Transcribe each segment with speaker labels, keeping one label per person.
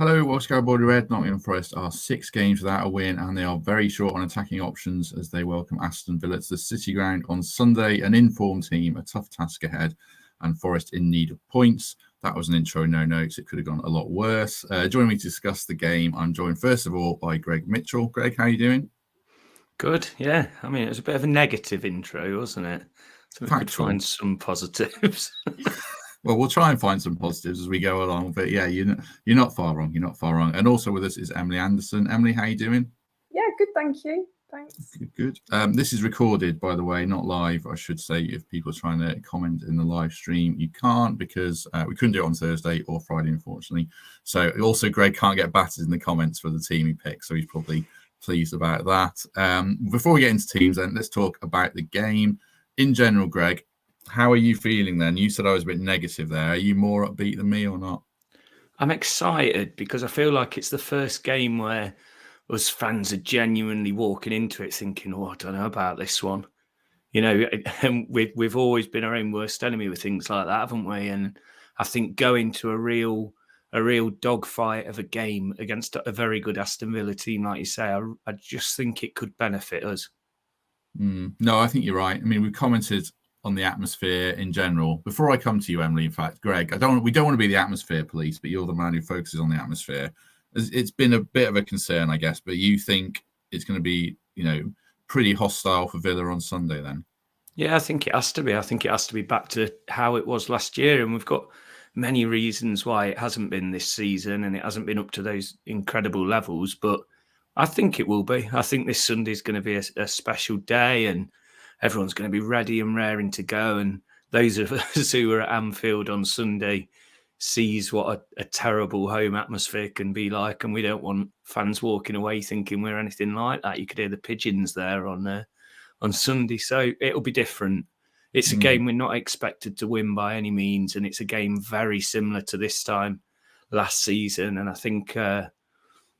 Speaker 1: Hello, Welsh Garibaldi Red. Nottingham Forest are 6 games without a win, and they are very short on attacking options as they welcome Aston Villa to the City Ground on Sunday. An informed team, a tough task ahead, and Forest in need of points. That was an intro, no notes. It could have gone a lot worse. Joining me to discuss the game, I'm joined first of all by Greg Mitchell. Greg, how are you doing?
Speaker 2: Good, yeah. I mean, it was a bit of a negative intro, wasn't it? So we could find some positives.
Speaker 1: Well, we'll try and find some positives as we go along. But yeah, you're not far wrong. You're not far wrong. And also with us is Emily Anderson. Emily, how are you doing?
Speaker 3: Yeah, good, thank you. Thanks.
Speaker 1: Good. This is recorded, by the way, not live, I should say. If people are trying to comment in the live stream, you can't because we couldn't do it on Thursday or Friday, unfortunately. So also, Greg can't get battered in the comments for the team he picked, so he's probably pleased about that. Before we get into teams, then, let's talk about the game. In general, Greg, how are you feeling then? You said I was a bit negative there. Are you more upbeat than me or not?
Speaker 2: I'm excited because I feel like it's the first game where us fans are genuinely walking into it thinking, oh, I don't know about this one. You know, and we've always been our own worst enemy with things like that, haven't we? And I think going to a real dogfight of a game against a very good Aston Villa team, like you say, I just think it could benefit us.
Speaker 1: No, I think you're right. I mean, we've commented on the atmosphere in general. Before I come to you, Emily, in fact, Greg, we don't want to be the atmosphere police, but you're the man who focuses on the atmosphere. It's been a bit of a concern, I guess, but you think it's going to be, pretty hostile for Villa on Sunday then?
Speaker 2: Yeah, I think it has to be. I think it has to be back to how it was last year. And we've got many reasons why it hasn't been this season and it hasn't been up to those incredible levels. But I think it will be. I think this Sunday is going to be a special day and everyone's going to be ready and raring to go. And those of us who were at Anfield on Sunday sees what a terrible home atmosphere can be like. And we don't want fans walking away thinking we're anything like that. You could hear the pigeons there on Sunday. So it'll be different. It's a game we're not expected to win by any means. And it's a game very similar to this time last season. And I think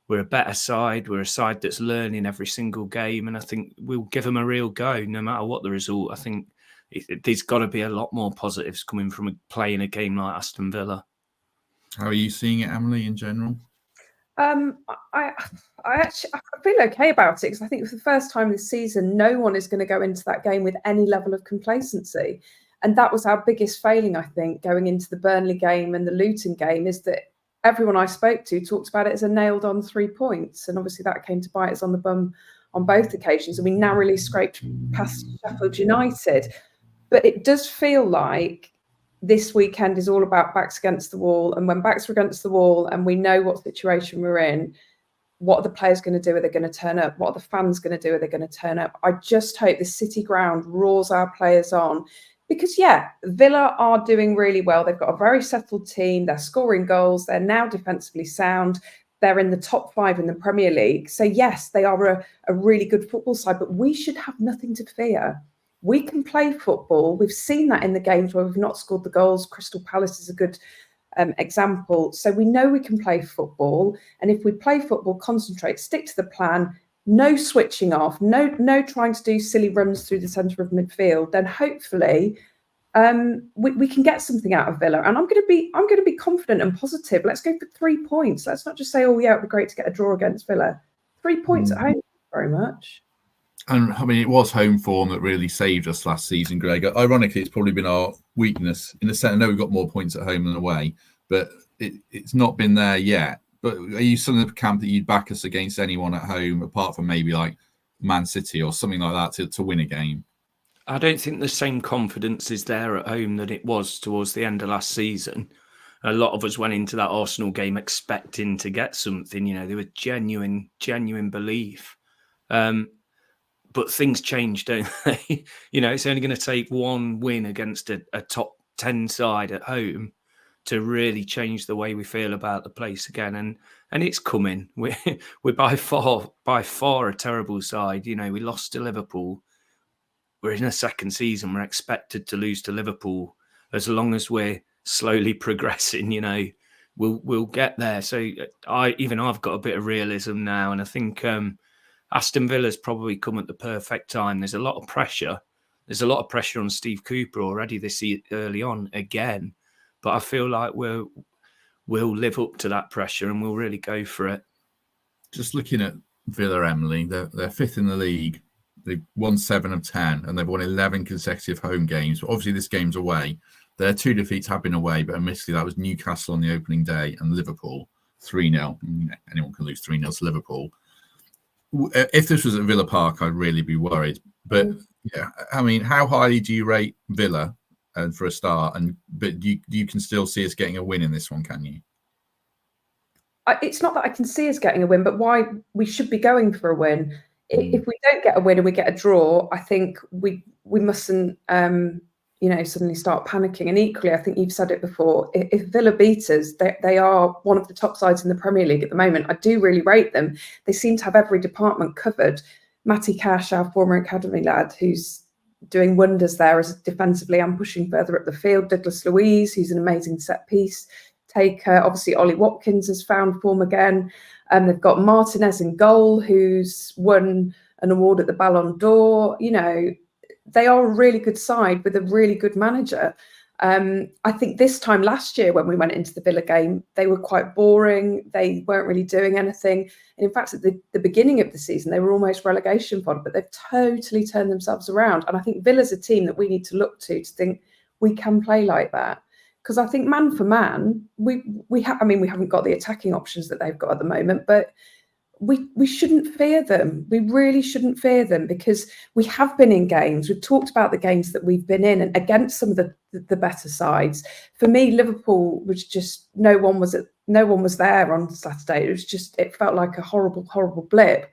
Speaker 2: we're a better side. We're a side that's learning every single game. And I think we'll give them a real go no matter what the result. I think there's got to be a lot more positives coming from playing a game like Aston Villa.
Speaker 1: How are you seeing it, Emily, in general?
Speaker 3: I feel okay about it because I think for the first time this season, no one is going to go into that game with any level of complacency. And that was our biggest failing, I think, going into the Burnley game and the Luton game, is that everyone I spoke to talked about it as a nailed-on 3 points. And obviously that came to bite us on the bum on both occasions. And we narrowly scraped past Sheffield United. But it does feel like this weekend is all about backs against the wall. And when backs are against the wall and we know what situation we're in, what are the players going to do? Are they going to turn up? What are the fans going to do? Are they going to turn up? I just hope the City Ground roars our players on. Because, yeah, Villa are doing really well. They've got a very settled team. They're scoring goals. They're now defensively sound. They're in the top 5 in the Premier League. So, yes, they are a really good football side, but we should have nothing to fear. We can play football. We've seen that in the games where we've not scored the goals. Crystal Palace is a good example. So we know we can play football. And if we play football, concentrate, stick to the plan, no switching off, no trying to do silly runs through the centre of midfield, then hopefully we can get something out of Villa. And I'm going to be confident and positive. Let's go for 3 points. Let's not just say, oh yeah, it'd be great to get a draw against Villa. 3 points at home, very much.
Speaker 1: And I mean, it was home form that really saved us last season, Greg. Ironically, it's probably been our weakness in the sense. I know we've got more points at home than away, but it's not been there yet. But are you still in the camp that you'd back us against anyone at home, apart from maybe like Man City or something like that, to win a game?
Speaker 2: I don't think the same confidence is there at home that it was towards the end of last season. A lot of us went into that Arsenal game expecting to get something. There was genuine belief. But things change, don't they? It's only going to take one win against a top 10 side at home to really change the way we feel about the place again. And it's coming. We're by far a terrible side. We lost to Liverpool. We're in a second season. We're expected to lose to Liverpool. As long as we're slowly progressing, we'll get there. So I've got a bit of realism now, and I think Aston Villa's probably come at the perfect time. There's a lot of pressure. There's a lot of pressure on Steve Cooper already this early on again. But I feel like we're will live up to that pressure and will really go for it.
Speaker 1: Just looking at Villa, Emily, they're fifth in the league. They've won 7 of 10, and they've won 11 consecutive home games. But obviously, this game's away. Their 2 defeats have been away, but admittedly, that was Newcastle on the opening day and Liverpool 3-0. Anyone can lose 3-0 to Liverpool. If this was at Villa Park, I'd really be worried. But yeah, I mean, how highly do you rate Villa for a start? But you can still see us getting a win in this one, can you?
Speaker 3: It's not that I can see us getting a win, but why we should be going for a win. If we don't get a win and we get a draw, I think we mustn't, suddenly start panicking. And equally, I think you've said it before, if Villa beat us, they are one of the top sides in the Premier League at the moment. I do really rate them. They seem to have every department covered. Matty Cash, our former academy lad, who's doing wonders there as defensively and pushing further up the field. Douglas Luiz, who's an amazing set piece taker. Obviously, Ollie Watkins has found form again. They've got Martinez in goal, who's won an award at the Ballon d'Or. They are a really good side with a really good manager. I think this time last year when we went into the Villa game, they were quite boring. They weren't really doing anything. And in fact, at the beginning of the season, they were almost relegation fodder, but they've totally turned themselves around. And I think Villa's a team that we need to look to think we can play like that. Because I think man for man, we haven't got the attacking options that they've got at the moment, but we shouldn't fear them. We really shouldn't fear them because we have been in games. We've talked about the games that we've been in and against some of the better sides. For me, Liverpool was just no one was there on Saturday. It felt like a horrible blip.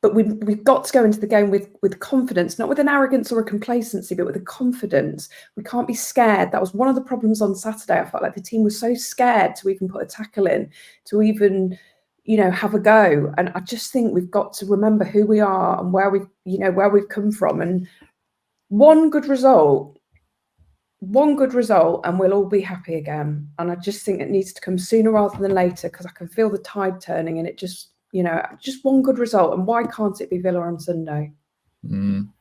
Speaker 3: But we've got to go into the game with confidence, not with an arrogance or a complacency, but with a confidence. We can't be scared. That was one of the problems on Saturday. I felt like the team was so scared to even put a tackle in, to even, have a go. And I just think we've got to remember who we are and where we've come from. And one good result, and we'll all be happy again. And I just think it needs to come sooner rather than later because I can feel the tide turning and it just one good result. And why can't it be Villa on Sunday?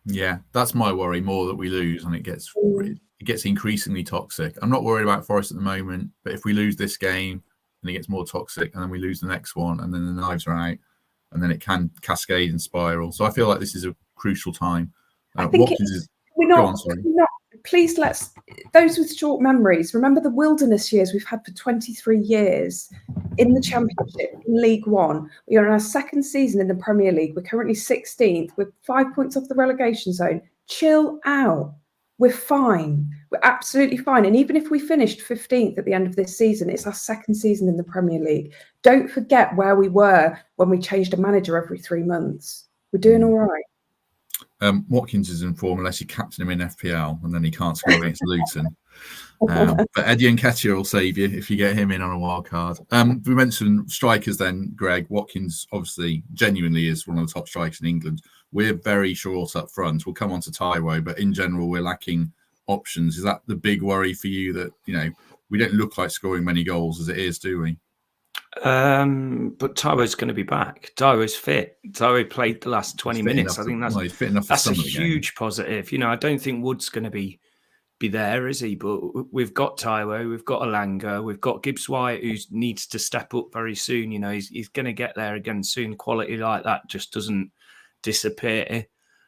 Speaker 1: Yeah, that's my worry more that we lose and it gets increasingly toxic. I'm not worried about Forest at the moment, but if we lose this game and it gets more toxic and then we lose the next one and then the knives are out and then it can cascade and spiral. So I feel like this is a crucial time. Please
Speaker 3: those with short memories, remember the wilderness years we've had for 23 years in the Championship, in League One. We are in our second season in the Premier League. We're currently 16th. We're 5 points off the relegation zone. Chill out. We're fine. We're absolutely fine. And even if we finished 15th at the end of this season, it's our second season in the Premier League. Don't forget where we were when we changed a manager every 3 months. We're doing all right.
Speaker 1: Watkins is in form unless you captain him in FPL and then he can't score against Luton. But Eddie Nketiah will save you if you get him in on a wild card. We mentioned strikers then, Greg. Watkins obviously genuinely is one of the top strikers in England. We're very short up front. We'll come on to Taiwo, but in general, we're lacking options. Is that the big worry for you that, we don't look like scoring many goals as it is, do we?
Speaker 2: But Taiwo's going to be back. Taiwo's fit. Taiwo played the last 20 minutes. I think that's a huge positive. I don't think Wood's going to be there, is he? But we've got Taiwo, we've got Alanga, we've got Gibbs White, who needs to step up very soon. He's going to get there again soon. Quality like that just doesn't disappear.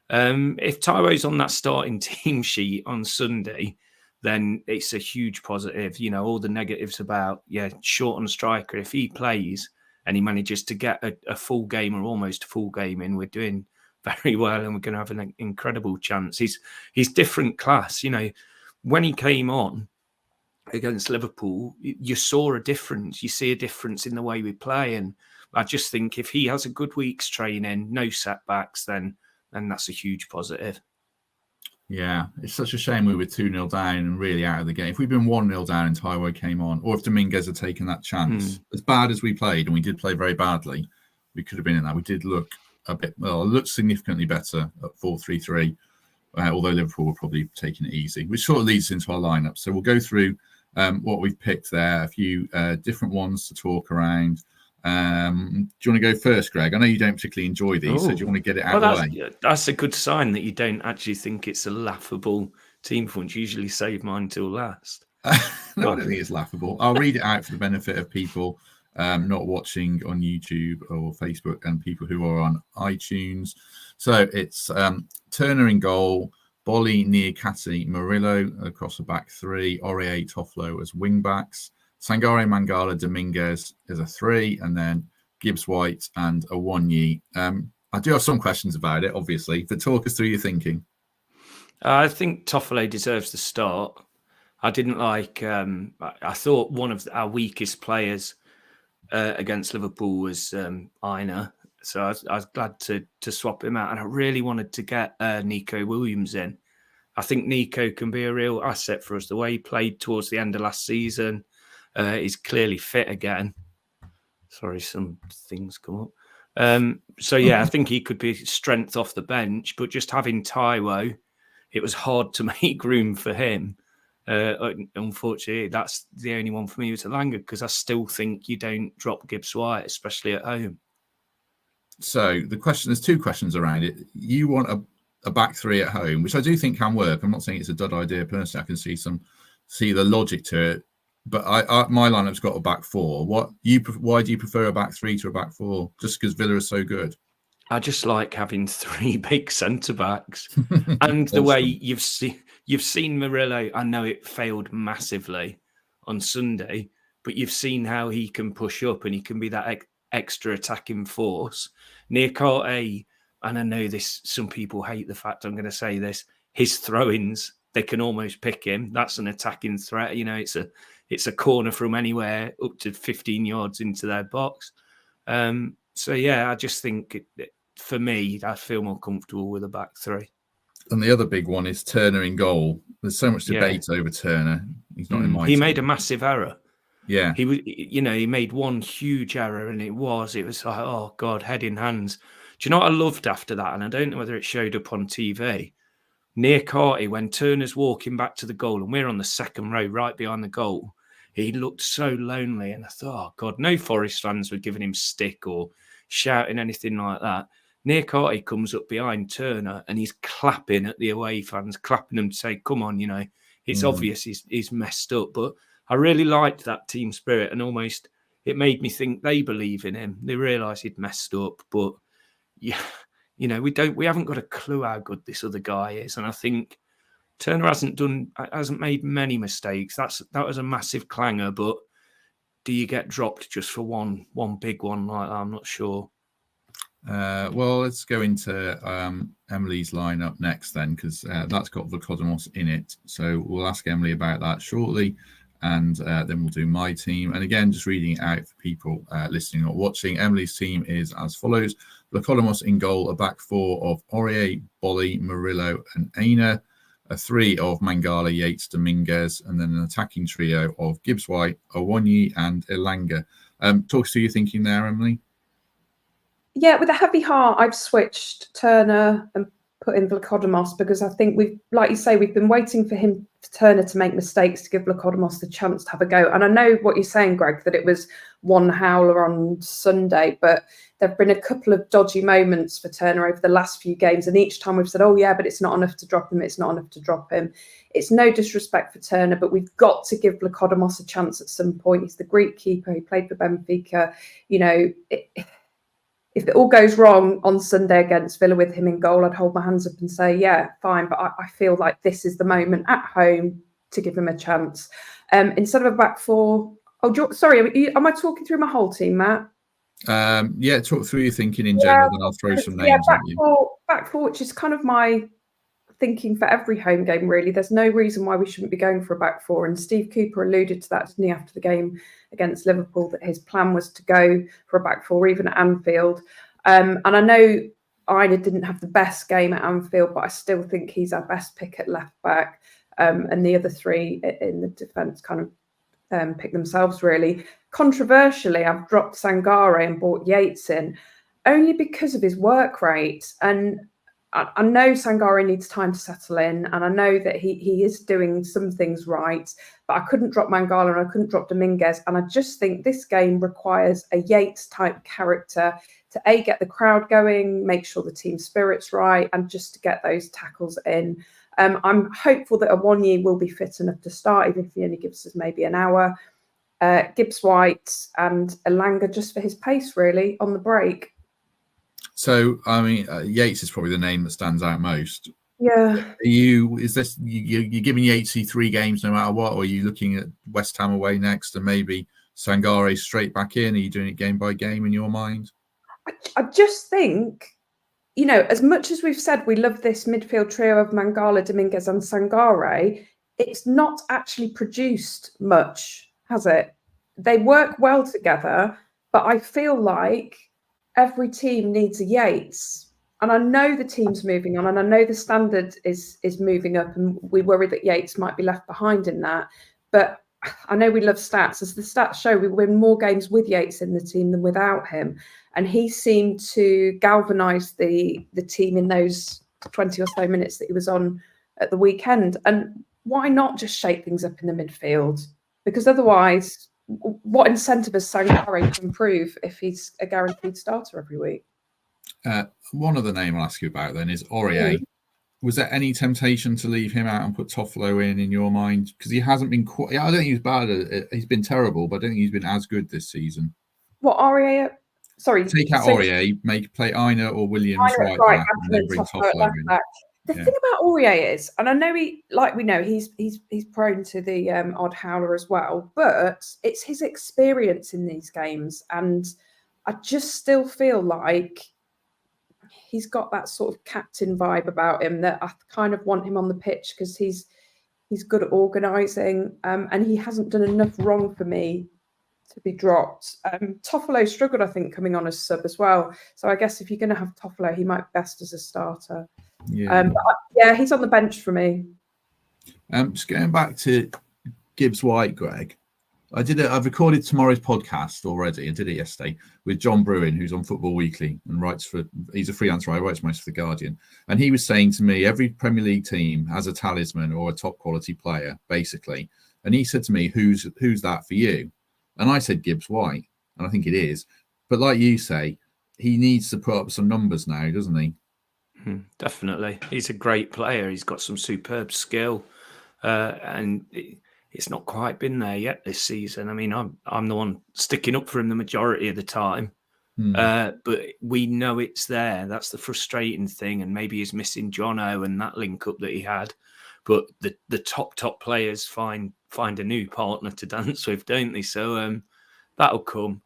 Speaker 2: If Taiwo's on that starting team sheet on Sunday, then it's a huge positive. All the negatives about, short on striker, if he plays and he manages to get a full game or almost a full game in, we're doing very well and we're going to have an incredible chance. He's different class. When he came on against Liverpool, you saw a difference. You see a difference in the way we play. And I just think if he has a good week's training, no setbacks, then that's a huge positive.
Speaker 1: Yeah, it's such a shame we were 2-0 down and really out of the game. If we'd been 1-0 down and Taiwo came on, or if Dominguez had taken that chance, as bad as we played, and we did play very badly, we could have been in that. We did look looked significantly better at 4-3-3, although Liverpool were probably taking it easy, which sort of leads into our lineup. So we'll go through what we've picked there, a few different ones to talk around. Do you want to go first, Greg? I know you don't particularly enjoy these, so do you want to get it out of the way?
Speaker 2: That's a good sign that you don't actually think it's a laughable team punch. Usually save mine till last.
Speaker 1: No, I don't think it's laughable. I'll read it out for the benefit of people not watching on YouTube or Facebook and people who are on iTunes. So it's Turner in goal, Bolly, Niakate, Murillo across the back three, Aurier, Toffolo as wing backs, Sangare, Mangala, Dominguez as a three, and then Gibbs White and Awoniyi. I do have some questions about it, obviously, but talk us through your thinking.
Speaker 2: I think Toffolo deserves the start. I didn't like. I thought one of our weakest players against Liverpool was Aina, so I was glad to swap him out, and I really wanted to get Nico Williams in. I think Nico can be a real asset for us. The way he played towards the end of last season, he's clearly fit again. Sorry, some things come up. So yeah, I think he could be strength off the bench, but just having Taiwo, it was hard to make room for him. Unfortunately, that's the only one for me with Elanga, because I still think you don't drop Gibbs White, especially at home.
Speaker 1: So there's two questions around it. You want a back three at home, which I do think can work. I'm not saying it's a dud idea personally. I can see the logic to it. But my lineup's got a back four. Why do you prefer a back three to a back four? Just because Villa is so good?
Speaker 2: I just like having three big centre backs, and the way you've seen Murillo. I know it failed massively on Sunday, but you've seen how he can push up and he can be that extra attacking force. Niakate, and I know this. Some people hate the fact I'm going to say this. His throw-ins, they can almost pick him. That's an attacking threat. You know, it's a corner from anywhere up to 15 yards into their box. So yeah, I just think for me, I feel more comfortable with a back three.
Speaker 1: And the other big one is Turner in goal. There's so much debate over Turner. He's not in my team.
Speaker 2: Made a massive error.
Speaker 1: Yeah.
Speaker 2: He made one huge error, and it was like, oh God, head in hands. Do you know what I loved after that? And I don't know whether it showed up on TV. Niakate, when Turner's walking back to the goal and we're on the second row right behind the goal, he looked so lonely. And I thought, oh God, no Forest fans were giving him stick or shouting anything like that. Niakate comes up behind Turner and he's clapping at the away fans, clapping them to say, come on, you know, it's obvious he's messed up. But I really liked that team spirit, and almost it made me think they believe in him. They realise he'd messed up, but yeah, you know, we haven't got a clue how good this other guy is. And I think Turner hasn't made many mistakes. That was a massive clanger, but do you get dropped just for one big one like that? I'm not sure.
Speaker 1: Well, let's go into Emily's lineup next then, because that's got Vlachodimos in it. So we'll ask Emily about that shortly, and then we'll do my team. And again, just reading it out for people listening or watching, Emily's team is as follows: Vlachodimos in goal, a back four of Aurier, Bolly, Murillo and Aina, a three of Mangala, Yates, Dominguez, and then an attacking trio of Gibbs White, Awoniyi and Elanga. Talk us through your thinking there, Emily.
Speaker 3: Yeah, with a heavy heart, I've switched Turner and put in Vlachodimos, because I think like you say, we've been waiting for Turner to make mistakes to give Vlachodimos the chance to have a go. And I know what you're saying, Greg, that it was one howler on Sunday, but there have been a couple of dodgy moments for Turner over the last few games. And each time we've said, oh yeah, but it's not enough to drop him. It's not enough to drop him. It's no disrespect for Turner, but we've got to give Vlachodimos a chance at some point. He's the Greek keeper. He played for Benfica. You know, if it all goes wrong on Sunday against Villa with him in goal, I'd hold my hands up and say, yeah, fine. But I feel like this is the moment at home to give him a chance. Instead of a back four. Oh, sorry, am I talking through my whole team, Matt?
Speaker 1: Yeah, talk through your thinking in general, then I'll throw some names at you.
Speaker 3: Back four, which is kind of my thinking for every home game, really. There's no reason why we shouldn't be going for a back four. And Steve Cooper alluded to that, didn't he, after the game against Liverpool, that his plan was to go for a back four, even at Anfield. And I know Ida didn't have the best game at Anfield, but I still think he's our best pick at left back. And the other three in the defence kind of pick themselves, really. Controversially, I've dropped Sangare and brought Yates in, only because of his work rate. And I know Sangare needs time to settle in, and I know that he is doing some things right, but I couldn't drop Mangala and I couldn't drop Dominguez. And I just think this game requires a Yates-type character to get the crowd going, make sure the team spirit's right, and just to get those tackles in. I'm hopeful that Awoniyi will be fit enough to start, even if he only gives us maybe an hour. Gibbs-White and Elanga just for his pace, really, on the break.
Speaker 1: So, I mean, Yates is probably the name that stands out most.
Speaker 3: Yeah.
Speaker 1: You're giving Yatesy 3 games no matter what, or are you looking at West Ham away next and maybe Sangare straight back in? Are you doing it game by game in your mind?
Speaker 3: I just think, as much as we've said we love this midfield trio of Mangala, Dominguez and Sangare, it's not actually produced much, has it? They work well together, but I feel like every team needs a Yates. And I know the team's moving on, and I know the standard is moving up, and we worry that Yates might be left behind in that. But I know we love stats. As the stats show, we win more games with Yates in the team than without him. And he seemed to galvanise the team in those 20 or so minutes that he was on at the weekend. And why not just shake things up in the midfield? Because otherwise, what incentive has Sangare to improve if he's a guaranteed starter every week?
Speaker 1: One other name I'll ask you about then is Aurier. Was there any temptation to leave him out and put Toffolo in your mind? Because he hasn't been quite... I don't think he's bad. He's been terrible, but I don't think he's been as good this season.
Speaker 3: What, Aurier? Sorry.
Speaker 1: Take out Aurier, play Aina or Williams right back, and then bring Toffolo in.
Speaker 3: The thing about Aurier is, and I know we know he's prone to the odd howler as well, but it's his experience in these games, and I just still feel like he's got that sort of captain vibe about him that I kind of want him on the pitch because he's good at organising, and he hasn't done enough wrong for me to be dropped. Toffolo struggled, I think, coming on as sub as well. So I guess if you're going to have Toffolo, he might be best as a starter.
Speaker 1: Yeah,
Speaker 3: he's on the bench for me.
Speaker 1: Just going back to Gibbs-White, Greg. I've recorded tomorrow's podcast already. I did it yesterday with John Bruin, who's on Football Weekly and he's a freelance writer, writes most for The Guardian. And he was saying to me, every Premier League team has a talisman or a top quality player, basically. And he said to me, who's that for you? And I said Gibbs-White, and I think it is. But like you say, he needs to put up some numbers now, doesn't he?
Speaker 2: Definitely. He's a great player. He's got some superb skill. And it's not quite been there yet this season. I mean, I'm the one sticking up for him the majority of the time. But we know it's there. That's the frustrating thing. And maybe he's missing Jono and that link up that he had. But the top players find a new partner to dance with, don't they? So that'll come.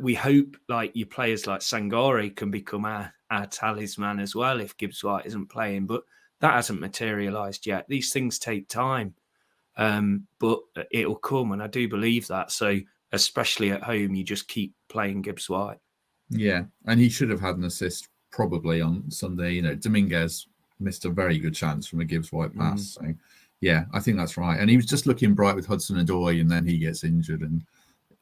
Speaker 2: We hope like your players like Sangare can become our talisman as well if Gibbs-White isn't playing. But that hasn't materialised yet. These things take time. But it'll come, and I do believe that. So especially at home, you just keep playing Gibbs-White.
Speaker 1: Yeah, and he should have had an assist probably on Sunday. Dominguez missed a very good chance from a Gibbs-White pass. So yeah, I think that's right. And he was just looking bright with Hudson-Odoi, and then he gets injured, and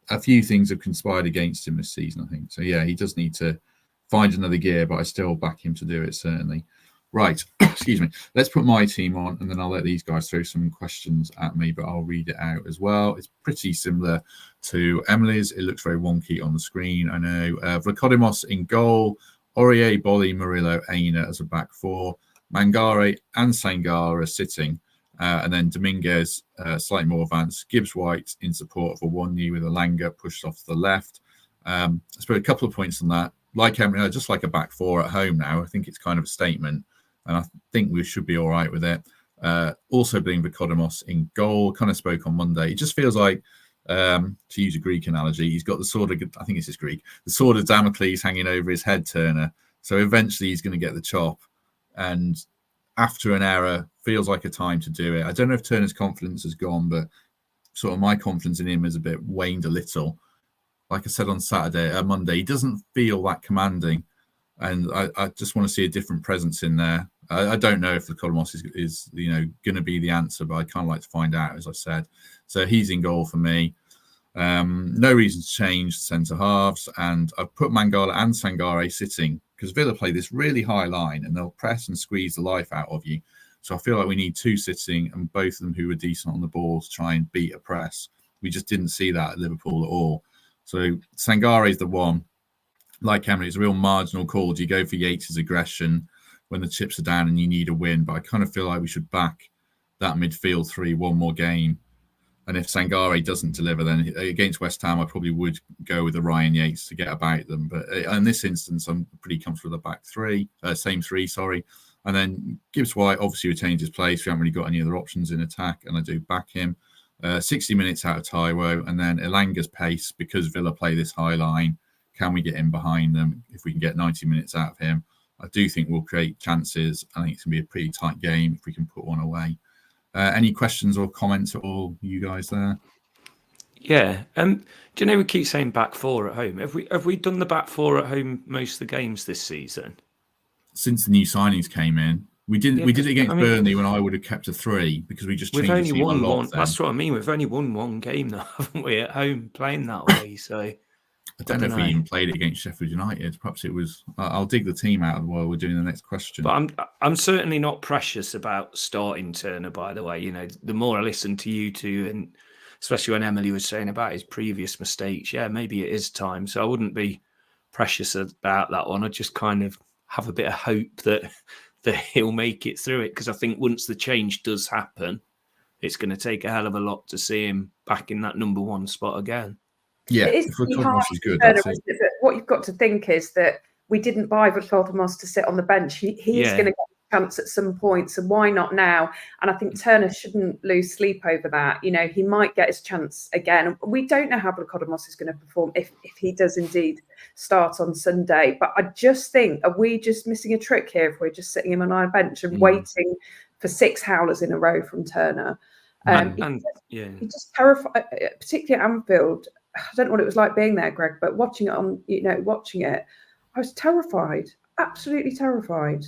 Speaker 1: a few things have conspired against him this season, I think. So yeah, he does need to find another gear, but I still back him to do it, certainly. Right, excuse me. Let's put my team on, and then I'll let these guys throw some questions at me, but I'll read it out as well. It's pretty similar to Emily's. It looks very wonky on the screen, I know. Vlachodimos in goal, Aurier, Bolly, Murillo, Aina as a back four, Mangare and Sangare sitting, and then Dominguez slightly more advanced, Gibbs-White in support of Awoniyi with Elanga pushed off to the left. I suppose a couple of points on that. Like Emily, just like a back four at home now, I think it's kind of a statement. And I think we should be all right with it. Also being Vlachodimos in goal, kind of spoke on Monday. It just feels like, to use a Greek analogy, he's got the sword of, I think this is Greek, the sword of Damocles hanging over his head, Turner. So eventually he's going to get the chop. And after an error, feels like a time to do it. I don't know if Turner's confidence has gone, but sort of my confidence in him has a bit waned a little. Like I said on Monday, he doesn't feel that commanding. And I just want to see a different presence in there. I don't know if the Vlachodimos is going to be the answer, but I kind of like to find out, as I said. So he's in goal for me. No reason to change centre halves, and I've put Mangala and Sangare sitting because Villa play this really high line and they'll press and squeeze the life out of you. So I feel like we need two sitting and both of them who are decent on the ball to try and beat a press. We just didn't see that at Liverpool at all. So Sangare is the one. Like Emily, it's a real marginal call. Do you go for Yates' aggression when the chips are down and you need a win. But I kind of feel like we should back that midfield three one more game. And if Sangare doesn't deliver, then against West Ham, I probably would go with the Ryan Yates to get about them. But in this instance, I'm pretty comfortable with the back three, same three, sorry. And then Gibbs White obviously retains his place. We haven't really got any other options in attack, and I do back him. 60 minutes out of Taiwo, and then Elanga's pace, because Villa play this high line. Can we get in behind them? If we can get 90 minutes out of him, I do think we'll create chances. I think it's going to be a pretty tight game if we can put one away. Any questions or comments at all, you guys there?
Speaker 2: Yeah. Do you know we keep saying back four at home? Have we done the back four at home most of the games this season?
Speaker 1: Since the new signings came in, we did it against Burnley when I would have kept a three because we just changed.
Speaker 2: We've only won one. That's what I mean. We've only won one game now, haven't we, at home playing that way? So
Speaker 1: I don't know if we even played it against Sheffield United. Perhaps it was. I'll dig the team out while we're doing the next question.
Speaker 2: But I'm certainly not precious about starting Turner. By the way, the more I listen to you two, and especially when Emily was saying about his previous mistakes, maybe it is time. So I wouldn't be precious about that one. I just kind of have a bit of hope that he'll make it through it, because I think once the change does happen, it's going to take a hell of a lot to see him back in that number one spot again.
Speaker 1: Yeah,
Speaker 3: it is good. But what you've got to think is that we didn't buy Vlkodimos to sit on the bench. He's going to get a chance at some point, so why not now? And I think Turner shouldn't lose sleep over that. He might get his chance again. We don't know how Vlkodimos is going to perform if he does indeed start on Sunday. But I just think, are we just missing a trick here if we're just sitting him on our bench and waiting for 6 howlers in a row from Turner? He just terrified, particularly at Anfield. I don't know what it was like being there, Greg, but watching it, I was terrified, absolutely terrified.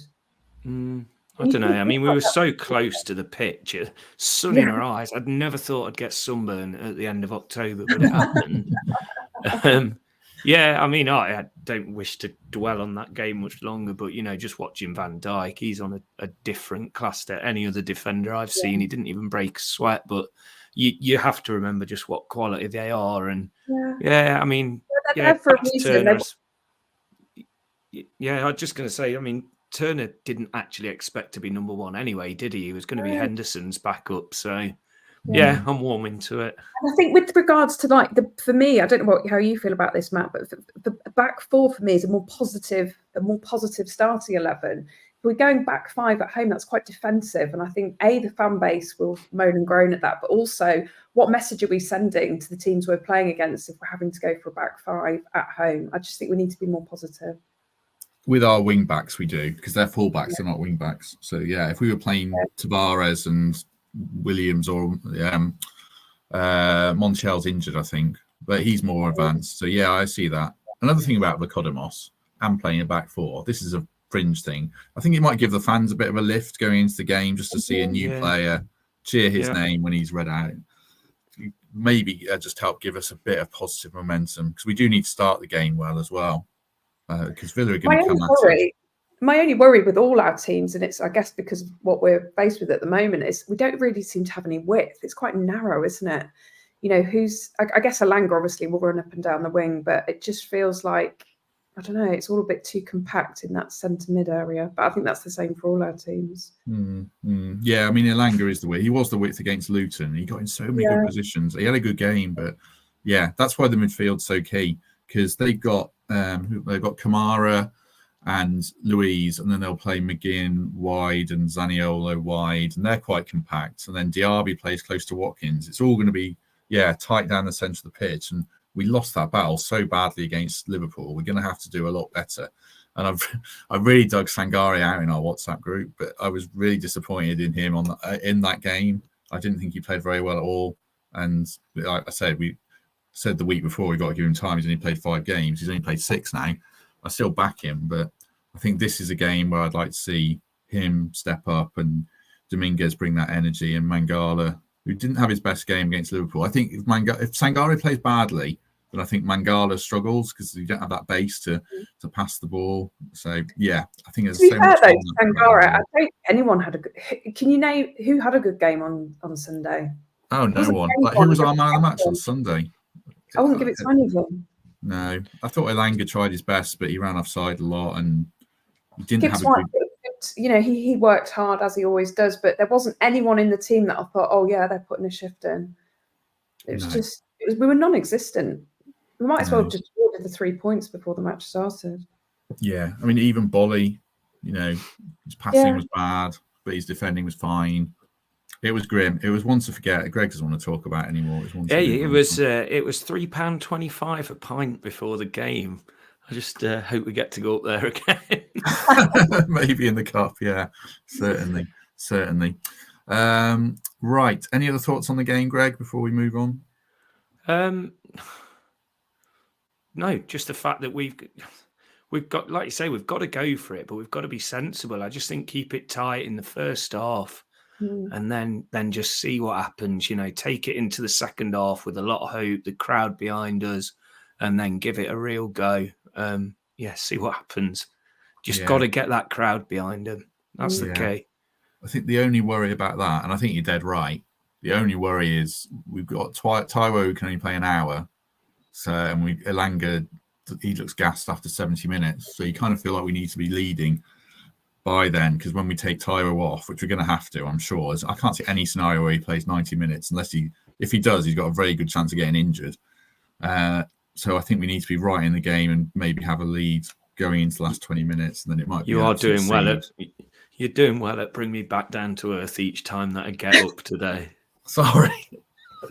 Speaker 2: I don't know. I mean, we were so close to the pitch, sun in our eyes. I'd never thought I'd get sunburn at the end of October, but it happened. I mean, I don't wish to dwell on that game much longer, but, just watching Van Dijk, he's on a different class to any other defender I've seen. He didn't even break a sweat, but you have to remember just what quality they are. And I mean,
Speaker 3: for a reason.
Speaker 2: I was just going to say, I mean, Turner didn't actually expect to be number one anyway, did he? He was going to be Henderson's backup. So, I'm warming to it.
Speaker 3: And I think with regards to for me, I don't know how you feel about this, Matt, but the back four for me is a more positive starting 11. If we're going back 5 at home, that's quite defensive. And I think, the fan base will moan and groan at that, but also what message are we sending to the teams we're playing against if we're having to go for a back 5 at home? I just think we need to be more positive.
Speaker 1: With our wing backs, we do, because they're full backs, they're not wing backs. So, if we were playing Tavares and Williams or Montiel's injured, I think, but he's more advanced. So, I see that. Another thing about Vlkodimos and playing a back 4, this is a fringe thing. I think it might give the fans a bit of a lift going into the game just to see a new player cheer his name when he's read out. Maybe just help give us a bit of positive momentum, because we do need to start the game well as well. Because Villa are going to come at us.
Speaker 3: My only worry with all our teams, and it's, I guess, because of what we're faced with at the moment, is we don't really seem to have any width. It's quite narrow, isn't it? I guess Elanga obviously will run up and down the wing, but it just feels like, I don't know, it's all a bit too compact in that centre mid area. But I think that's the same for all our teams.
Speaker 1: Yeah, I mean, Elanga is the width. He was the width against Luton. He got in so many good positions. He had a good game, but that's why the midfield's so key, because they've got Kamara and Louise, and then they'll play McGinn wide and Zaniolo wide, and they're quite compact. And then Diaby plays close to Watkins. It's all going to be tight down the centre of the pitch. And we lost that battle so badly against Liverpool. We're going to have to do a lot better. And I really dug Sangare out in our WhatsApp group, but I was really disappointed in him in that game. I didn't think he played very well at all. And like I said, we said the week before we got to give him time. He's only played 5 games. He's only played 6 now. I still back him, but I think this is a game where I'd like to see him step up and Dominguez bring that energy, and Mangala, who didn't have his best game against Liverpool. I think if Sangare plays badly, then I think Mangala struggles because you don't have that base to pass the ball. So I think there's so much.
Speaker 3: Sangare, I think anyone had a good. Can you name who had a good game on Sunday?
Speaker 1: Oh, no one. Who was our man of the match on Sunday?
Speaker 3: I wouldn't give it to any of them.
Speaker 1: No, I thought Elanga tried his best, but he ran offside a lot and he didn't have a good.
Speaker 3: he worked hard as he always does, but there wasn't anyone in the team that I thought, oh yeah, they're putting a shift in. It was we were non-existent. We might as well have just ordered the 3 points before the match started.
Speaker 1: Yeah, I mean, even Bolly, his passing was bad, but his defending was fine. It was grim. It was one to forget. Greg doesn't want to talk about it anymore. It was £3.25 a pint before the game.
Speaker 2: I just hope we get to go up there again.
Speaker 1: Maybe in the cup, yeah, certainly. Right. Any other thoughts on the game, Greg, before we move on?
Speaker 2: No, just the fact that we've got, like you say, we've got to go for it, but we've got to be sensible. I just think keep it tight in the first half, and then just see what happens. Take it into the second half with a lot of hope, the crowd behind us, and then give it a real go. See what happens. Just got to get that crowd behind them. That's the key.
Speaker 1: I think the only worry about that, and I think you're dead right, the only worry is we've got Taiwo who can only play an hour. So, and Elanga, he looks gassed after 70 minutes. So you kind of feel like we need to be leading by then, because when we take Taiwo off, which we're going to have to, I'm sure, I can't see any scenario where he plays 90 minutes unless if he does, he's got a very good chance of getting injured. So I think we need to be right in the game and maybe have a lead going into the last 20 minutes, and then it might be.
Speaker 2: You're doing well at bring me back down to earth each time that I get up today.
Speaker 1: Sorry.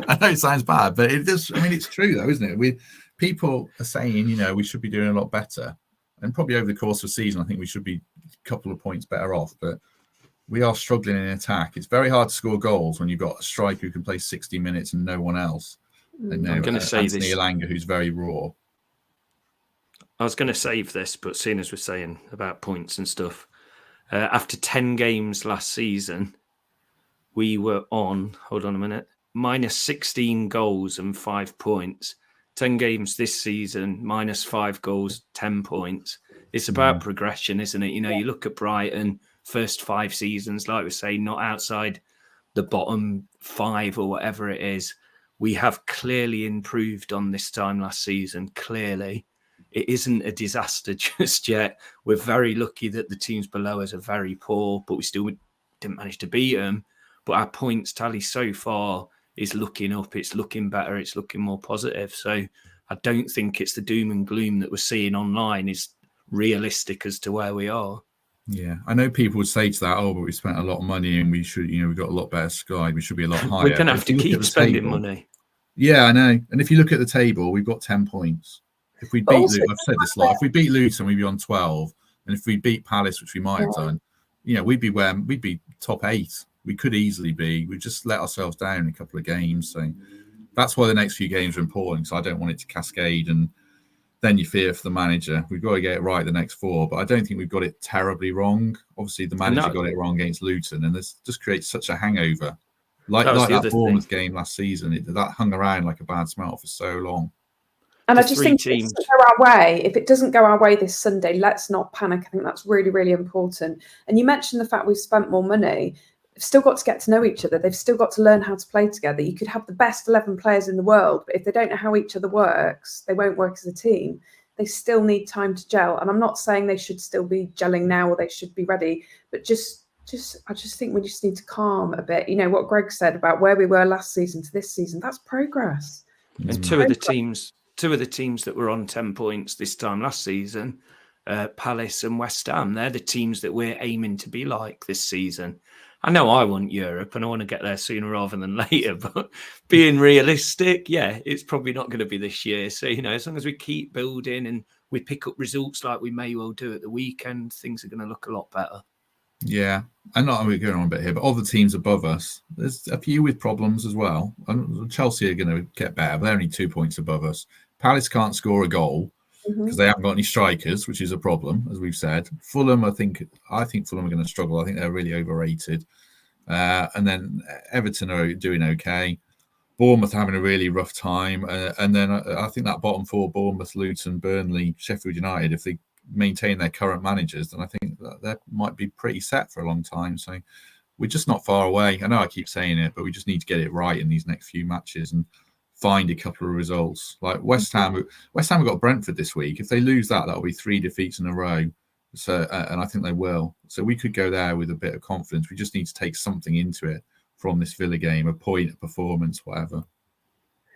Speaker 1: I know it sounds bad, but it's true though, isn't it? People are saying, we should be doing a lot better. And probably over the course of the season, I think we should be a couple of points better off. But we are struggling in attack. It's very hard to score goals when you've got a striker who can play 60 minutes and no one else. And
Speaker 2: I'm going to say
Speaker 1: Anthony Elanga, who's very raw.
Speaker 2: I was going to save this, but seeing as we're saying about points and stuff, after 10 games last season, we were on, hold on a minute, minus 16 goals and 5 points. 10 games this season, minus 5 goals, 10 points. It's about progression, isn't it? You look at Brighton, first 5 seasons, like we say, not outside the bottom 5 or whatever it is. We have clearly improved on this time last season, clearly. It isn't a disaster just yet. We're very lucky that the teams below us are very poor, but we still didn't manage to beat them. But our points tally so far is looking up. It's looking better. It's looking more positive. So I don't think it's the doom and gloom that we're seeing online is realistic as to where we are.
Speaker 1: Yeah, I know people would say to that, but we spent a lot of money and we should, we've got a lot better side. We should be a lot higher.
Speaker 2: We're going to have to keep spending money.
Speaker 1: Yeah, I know. And if you look at the table, we've got 10 points. If we beat Luton, I've said this a lot, if we beat Luton, we'd be on 12. And if we beat Palace, which we might have done, we'd be top 8. We could easily be. We just let ourselves down in a couple of games. So that's why the next few games are important, because I don't want it to cascade and then you fear for the manager. We've got to get it right the next 4, but I don't think we've got it terribly wrong. Obviously, the manager got it wrong against Luton, and this just creates such a hangover. Like that Bournemouth game last season, that hung around like a bad smell for so long.
Speaker 3: And I just think if it doesn't go our way, if it doesn't go our way this Sunday, let's not panic. I think that's really, really important. And you mentioned the fact we've spent more money. They've still got to get to know each other. They've still got to learn how to play together. You could have the best 11 players in the world, but if they don't know how each other works, they won't work as a team. They still need time to gel. And I'm not saying they should still be gelling now or they should be ready, but I just think we just need to calm a bit. What Greg said about where we were last season to this season, that's progress.
Speaker 2: And two of the teams that were on 10 points this time last season, Palace and West Ham, they're the teams that we're aiming to be like this season. I know I want Europe and I want to get there sooner rather than later, but being realistic, it's probably not going to be this year. So, as long as we keep building and we pick up results like we may well do at the weekend, things are going to look a lot better.
Speaker 1: Yeah, and we're going on a bit here, but all the teams above us, there's a few with problems as well. And Chelsea are going to get better, but they're only 2 points above us. Palace can't score a goal because they haven't got any strikers, which is a problem, as we've said. Fulham, I think Fulham are going to struggle. I think they're really overrated. And then Everton are doing okay. Bournemouth are having a really rough time. And then I think that bottom 4, Bournemouth, Luton, Burnley, Sheffield United, if they maintain their current managers, then I think that might be pretty set for a long time. So we're just not far away. I know I keep saying it, but we just need to get it right in these next few matches and find a couple of results. Like West Ham have got Brentford this week. If they lose that'll be 3 defeats in a row. So, and I think they will. So we could go there with a bit of confidence. We just need to take something into it from this Villa game, a point, a performance, whatever.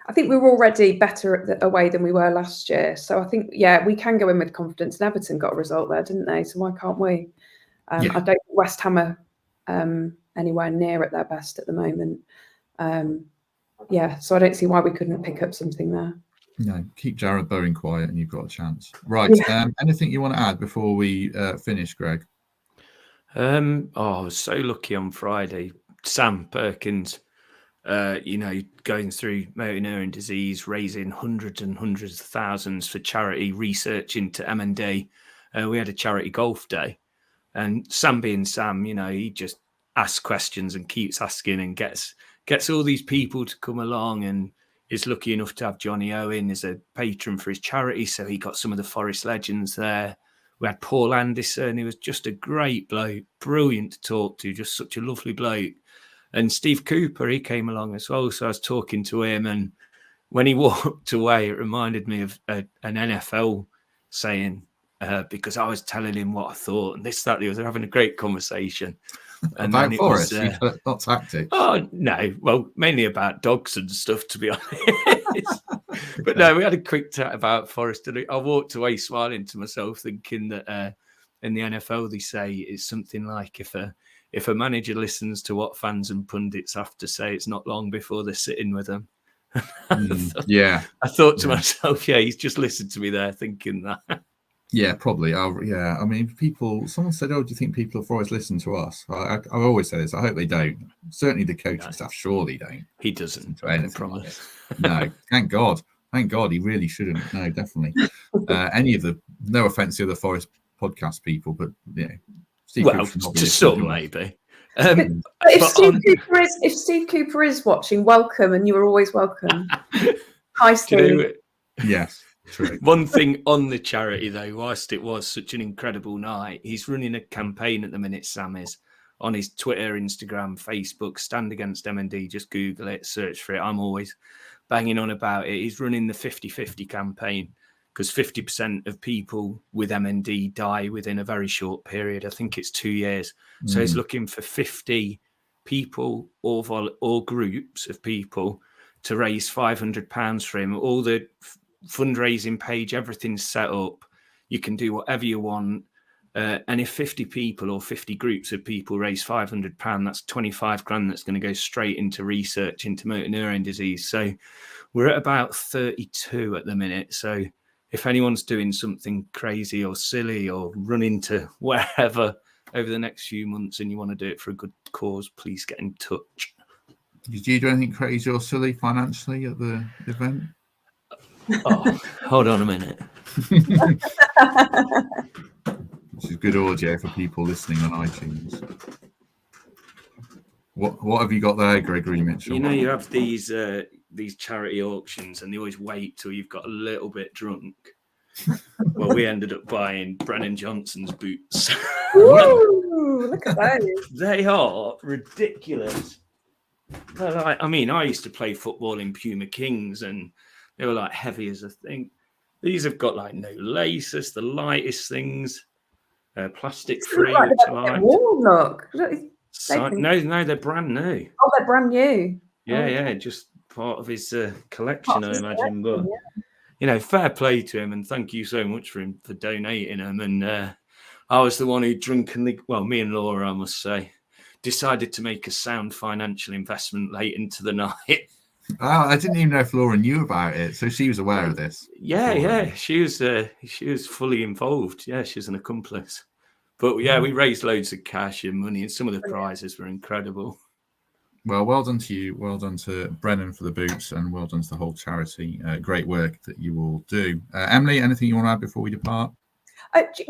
Speaker 3: I think we were already better away than we were last year. So I think, we can go in with confidence. And Everton got a result there, didn't they? So why can't we? I don't think West Ham are anywhere near at their best at the moment. So I don't see why we couldn't pick up something there.
Speaker 1: No, keep Jared Bowen quiet and you've got a chance. Right. Anything you want to add before we finish, Greg?
Speaker 2: I was so lucky on Friday. Sam Perkins, going through motor neuron disease, raising hundreds and hundreds of thousands for charity research into MND. We had a charity golf day, and Sam being Sam, he just asks questions and keeps asking and gets all these people to come along, and is lucky enough to have Johnny Owen as a patron for his charity. So he got some of the Forest legends there. We had Paul Anderson. He was just a great bloke, brilliant to talk to, just such a lovely bloke. And Steve Cooper, he came along as well. So I was talking to him, and when he walked away, it reminded me of an NFL saying, because I was telling him what I thought and this, that, the other, having a great conversation. And
Speaker 1: about Forest, not tactics.
Speaker 2: Oh, no. Well, mainly about dogs and stuff, to be honest. But no, we had a quick chat about Forest. And I walked away smiling to myself, thinking that in the NFL, they say it's something like if a manager listens to what fans and pundits have to say, it's not long before they're sitting with them. I thought to myself, he's just listened to me there thinking that.
Speaker 1: Yeah, probably. I mean, someone said, do you think people at Forest listen to us? I've always said this. I hope they don't. Certainly the coaching staff surely don't.
Speaker 2: He doesn't.
Speaker 1: To anything. I promise. No, thank God. Thank God he really shouldn't. No, definitely. No offence to the Forest podcast people, but
Speaker 2: Steve to some maybe.
Speaker 3: If Steve Cooper is watching, welcome, and you are always welcome. Hi, Steve.
Speaker 1: Yes. True.
Speaker 2: One thing on the charity, though, whilst it was such an incredible night, he's running a campaign at the minute, Sam is, on his Twitter, Instagram, Facebook, Stand Against MND. Just Google it, search for it. I'm always banging on about it. He's running the 50-50 campaign because 50% of people with MND die within a very short period. I think it's 2 years. So he's looking for 50 people or groups of people to raise £500 for him. All the fundraising page, everything's set up. You can do whatever you want. And if 50 people or 50 groups of people raise £500, that's 25 grand that's going to go straight into research into motor neuron disease. So we're at about 32 at the minute. So if anyone's doing something crazy or silly or running to wherever over the next few months and you want to do it for a good cause, please get in touch.
Speaker 1: Did you do anything crazy or silly financially at the event?
Speaker 2: Oh, hold on a minute.
Speaker 1: This is good audio for people listening on iTunes. What have you got there, Gregory Mitchell?
Speaker 2: You have these charity auctions, and they always wait till you've got a little bit drunk. Well, we ended up buying Brennan Johnson's boots.
Speaker 3: Ooh, look at those.
Speaker 2: They are ridiculous. I used to play football in Puma Kings, and they were like heavy as a thing. These have got like no laces, the lightest things, plastic free.
Speaker 3: Like walnut.
Speaker 2: No, they're brand new.
Speaker 3: Oh, they're brand new.
Speaker 2: Yeah, just part of his collection, I imagine. But fair play to him, and thank you so much for donating them. And I was the one who me and Laura, I must say, decided to make a sound financial investment late into the night.
Speaker 1: Oh, I didn't even know if Laura knew about it, so she was aware of this.
Speaker 2: Yeah, she was fully involved. Yeah, she's an accomplice. But we raised loads of cash and money, and some of the prizes were incredible.
Speaker 1: Well, well done to you. Well done to Brennan for the boots, and well done to the whole charity. Great work that you all do. Emily, anything you want to add before we depart?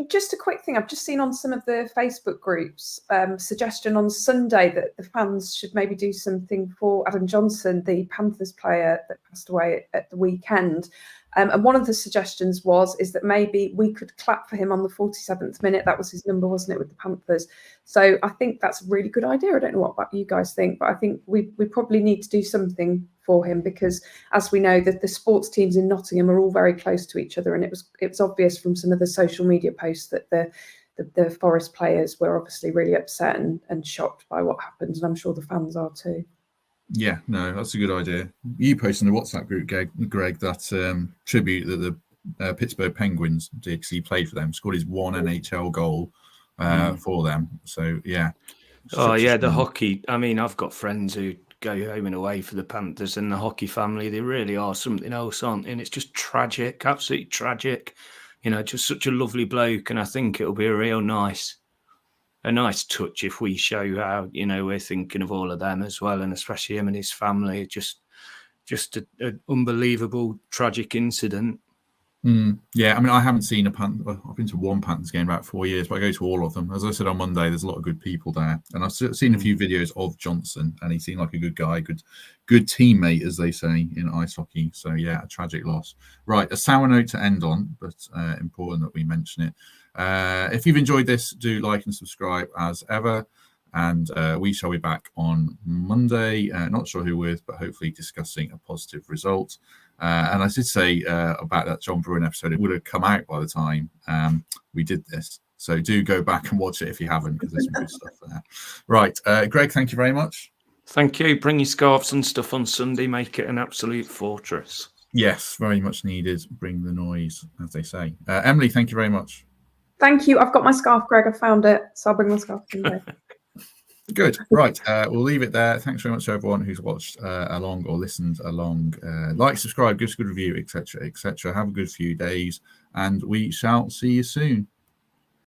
Speaker 3: Just a quick thing. I've just seen on some of the Facebook groups suggestion on Sunday that the fans should maybe do something for Adam Johnson, the Panthers player that passed away at the weekend. And one of the suggestions is that maybe we could clap for him on the 47th minute. That was his number, wasn't it, with the Panthers? So I think that's a really good idea. I don't know what you guys think, but I think we probably need to do something for him because, as we know, the sports teams in Nottingham are all very close to each other, and it was obvious from some of the social media posts that the the Forest players were obviously really upset and shocked by what happened, and I'm sure the fans are too.
Speaker 1: Yeah, no, that's a good idea. You posted in the WhatsApp group, Greg, that tribute that the Pittsburgh Penguins did, because he played for them, scored his one NHL goal for them. So, yeah.
Speaker 2: Oh, yeah, the hockey. I mean, I've got friends who go home and away for the Panthers, and the hockey family, they really are something else, aren't they? And it's just tragic, absolutely tragic. You know, just such a lovely bloke. And I think it'll be a real nice touch if we show how, you know, we're thinking of all of them as well, and especially him and his family. Just an unbelievable, tragic incident.
Speaker 1: Yeah, I mean, I haven't seen I've been to one Panthers game in about 4 years, but I go to all of them. As I said on Monday, there's a lot of good people there, and I've seen a few videos of Johnson, and he seemed like a good guy, good teammate, as they say in ice hockey. So yeah, a tragic loss. Right, a sour note to end on, but important that we mention it. If you've enjoyed this, do like and subscribe as ever. And we shall be back on Monday. Not sure who with, but hopefully discussing a positive result. And I did say about that John Bruin episode, it would have come out by the time we did this. So do go back and watch it if you haven't, because there's some good stuff there. Right. Greg, thank you very much.
Speaker 2: Thank you. Bring your scarves and stuff on Sunday. Make it an absolute fortress.
Speaker 1: Yes, very much needed. Bring the noise, as they say. Emily, thank you very much.
Speaker 3: Thank you. I've got my scarf, Greg. I found it. So I'll bring my scarf Sunday.
Speaker 1: Good. Right. We'll leave it there. Thanks very much to everyone who's watched along or listened along. Like, subscribe, give us a good review, etc., etc. Have a good few days, and we shall see you soon.